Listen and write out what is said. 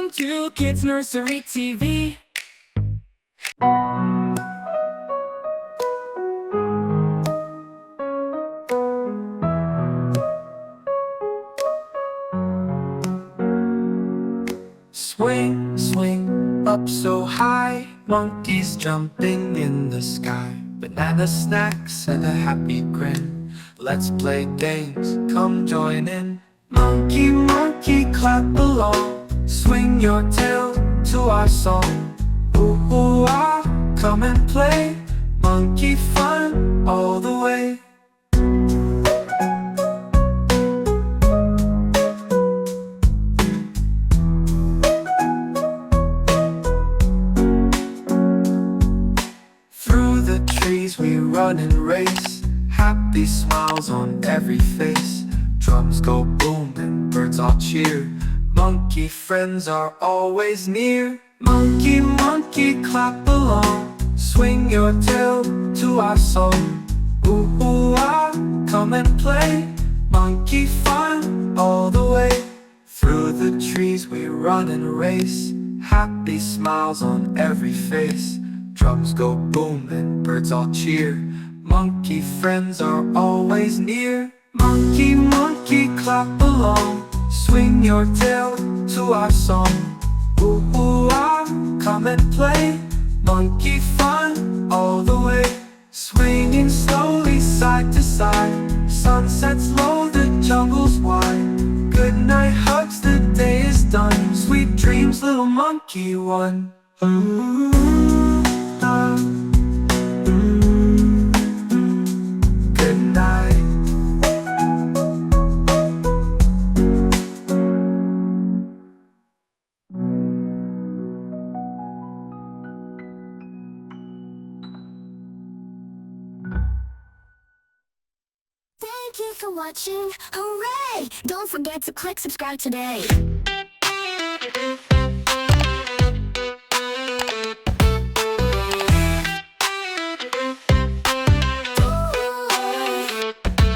Welcome to Kids Nursery TV. Swing, swing, up so high, monkeys jumping in the sky. Banana snacks and a happy grin. Let's play games, come join in. Monkey, monkey, clap along. Swing your tail to our song. Ooh, ooh, ah, come and play. Monkey fun all the way. Through the trees we run and race. Happy smiles on every face. Drums go boom and birds all cheer. Monkey friends are always near. Monkey, monkey, clap along. Swing your tail to our song. Ooh, ooh, ah, come and play. Monkey fun all the way. Through the trees we run and race. Happy smiles on every face. Drums go boom and birds all cheer. Monkey friends are always near. Monkey, monkey, clap along. Swing your tail to our song. Ooh, ooh, ah, come and play. Monkey fun all the way. Swinging slowly side to side. Sunsets low, the jungle's wide. Good night hugs, the day is done. Sweet dreams, little monkey one. Ooh, ah, good night. Thank you for watching. Hooray! Don't forget to click subscribe today.